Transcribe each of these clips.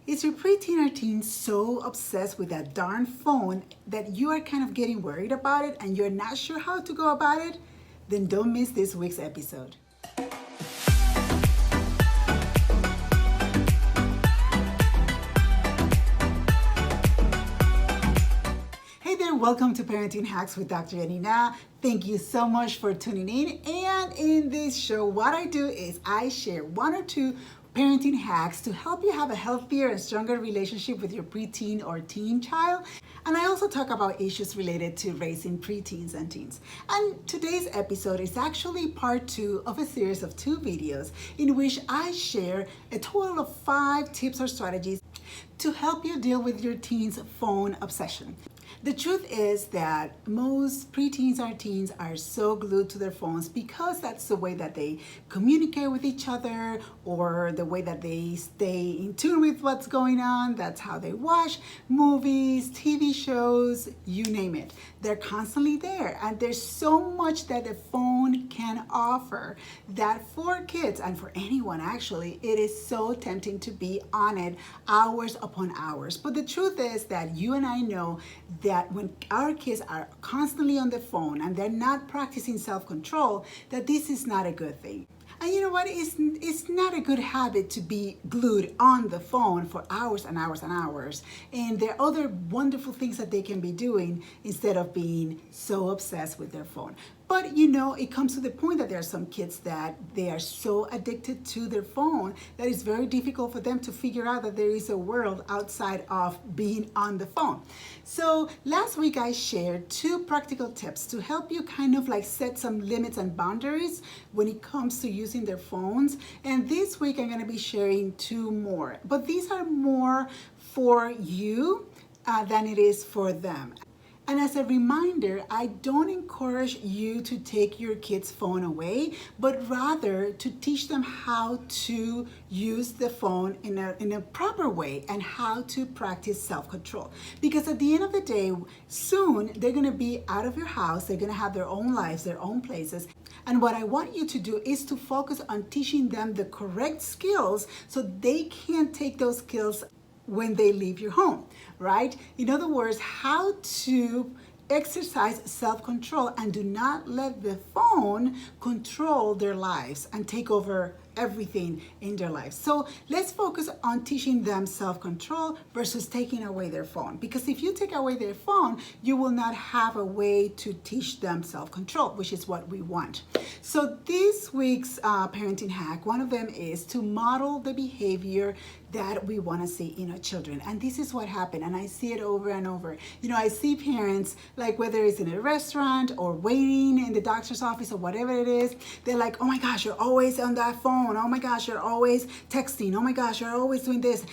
Is your preteen or teen so obsessed with that darn phone that you are kind of getting worried about it and you're not sure how to go about it? Then don't miss this week's episode. Hey there, welcome to Parenting Hacks with Dr. Yanina. Thank you so much for tuning in. And in this show, what I do is I share one or two parenting hacks to help you have a healthier and stronger relationship with your preteen or teen child. And I also talk about issues related to raising preteens and teens. And today's episode is actually part 2 of a series of 2 videos in which I share a total of 5 tips or strategies to help you deal with your teen's phone obsession. The truth is that most preteens or teens are so glued to their phones because that's the way that they communicate with each other or the way that they stay in tune with what's going on. That's how they watch movies, TV shows, you name it. They're constantly there, and there's so much that the phone can offer that for kids and for anyone actually, it is so tempting to be on it hours upon hours. But the truth is that you and I know that when our kids are constantly on the phone and they're not practicing self-control, that this is not a good thing. And you know what? It's not a good habit to be glued on the phone for hours and hours and hours. And there are other wonderful things that they can be doing instead of being so obsessed with their phone. But you know, it comes to the point that there are some kids that they are so addicted to their phone that it's very difficult for them to figure out that there is a world outside of being on the phone. So last week I shared 2 practical tips to help you kind of like set some limits and boundaries when it comes to using their phones. And this week I'm going to be sharing 2 more. But these are more for you than it is for them. And as a reminder, I don't encourage you to take your kid's phone away, but rather to teach them how to use the phone in a proper way and how to practice self-control. Because at the end of the day, soon they're gonna be out of your house, they're gonna have their own lives, their own places. And what I want you to do is to focus on teaching them the correct skills so they can take those skills when they leave your home, right? In other words, how to exercise self-control and do not let the phone control their lives and take over everything in their lives. So let's focus on teaching them self-control versus taking away their phone. Because if you take away their phone, you will not have a way to teach them self-control, which is what we want. So this week's parenting hack, one of them is to model the behavior that we want to see in our children. And this is what happened, and I see it over and over. You know, I see parents, like whether it's in a restaurant or waiting in the doctor's office or whatever it is, they're like, oh my gosh, you're always on that phone. Oh my gosh, you're always texting. Oh my gosh, you're always doing this.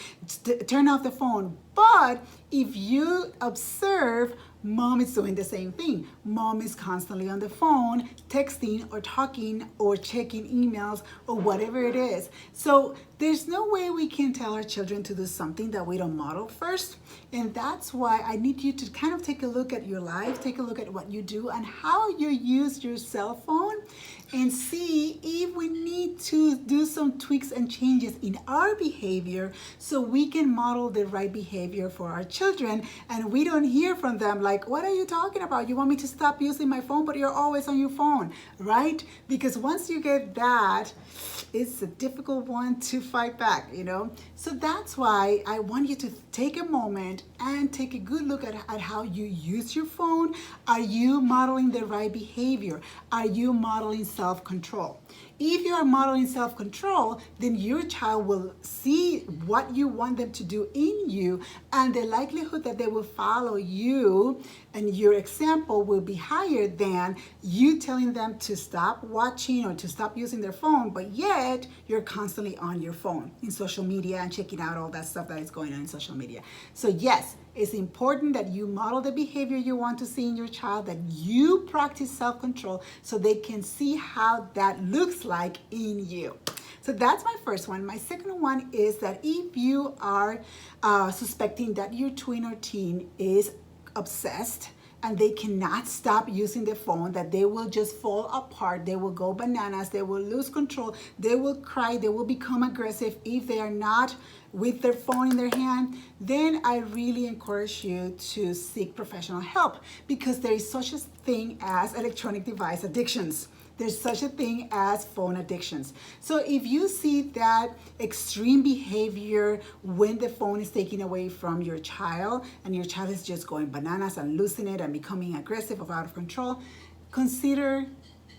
Turn off the phone. But if you observe, mom is doing the same thing. Mom is constantly on the phone, texting or talking or checking emails or whatever it is. So there's no way we can tell our children to do something that we don't model first. And that's why I need you to kind of take a look at your life, take a look at what you do and how you use your cell phone, and see if we need to do some tweaks and changes in our behavior so we can model the right behavior for our children, and we don't hear from them like, what are you talking about? You want me to stop using my phone, but you're always on your phone, right? Because once you get that, it's a difficult one to fight back, you know? So that's why I want you to take a moment and take a good look at how you use your phone. Are you modeling the right behavior? Are you modeling self-control? If you are modeling self-control, then your child will see what you want them to do in you, and the likelihood that they will follow you and your example will be higher than you telling them to stop watching or to stop using their phone, but yet you're constantly on your phone in social media and checking out all that stuff that is going on in social media. So yes, it's important that you model the behavior you want to see in your child, that you practice self-control so they can see how that looks like in you. So that's my first one. My second one is that if you are suspecting that your twin or teen is obsessed and they cannot stop using the phone, that they will just fall apart, they will go bananas, they will lose control, they will cry, they will become aggressive if they are not with their phone in their hand, then I really encourage you to seek professional help, because there is such a thing as electronic device addictions. There's such a thing as phone addictions. So if you see that extreme behavior when the phone is taken away from your child and your child is just going bananas and losing it and becoming aggressive or out of control, consider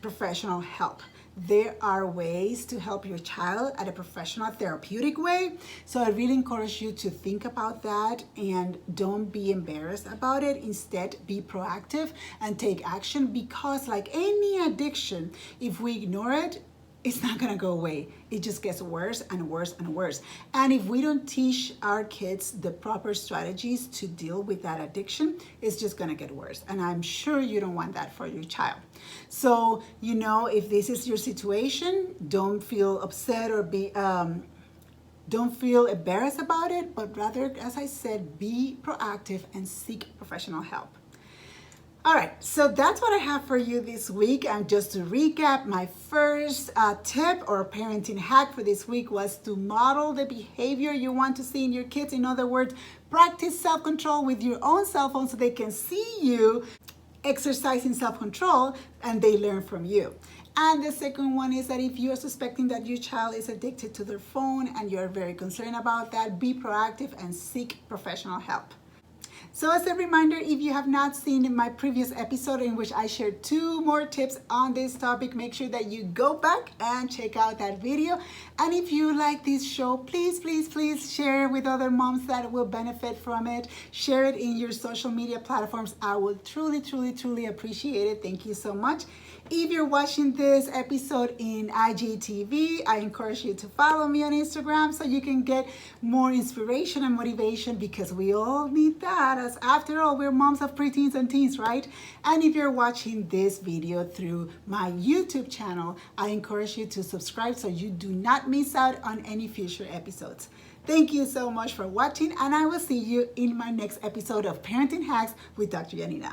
professional help. There are ways to help your child at a professional therapeutic way. So I really encourage you to think about that and don't be embarrassed about it. Instead, be proactive and take action, because like any addiction, if we ignore it, it's not gonna go away. It just gets worse and worse and worse. And if we don't teach our kids the proper strategies to deal with that addiction, it's just gonna get worse. And I'm sure you don't want that for your child. So, if this is your situation, don't feel upset or don't feel embarrassed about it, but rather, as I said, be proactive and seek professional help. All right, so that's what I have for you this week. And just to recap, my first tip or parenting hack for this week was to model the behavior you want to see in your kids. In other words, practice self-control with your own cell phone so they can see you exercising self-control and they learn from you. And the second one is that if you are suspecting that your child is addicted to their phone and you're very concerned about that, be proactive and seek professional help. So as a reminder, if you have not seen my previous episode in which I shared 2 more tips on this topic, make sure that you go back and check out that video. And if you like this show, please share it with other moms that will benefit from it. Share it in your social media platforms. I will truly appreciate it. Thank you so much. If you're watching this episode in IGTV, I encourage you to follow me on Instagram so you can get more inspiration and motivation, because we all need that, as after all, we're moms of preteens and teens, right? And if you're watching this video through my YouTube channel, I encourage you to subscribe so you do not miss out on any future episodes. Thank you so much for watching, and I will see you in my next episode of Parenting Hacks with Dr. Yanina.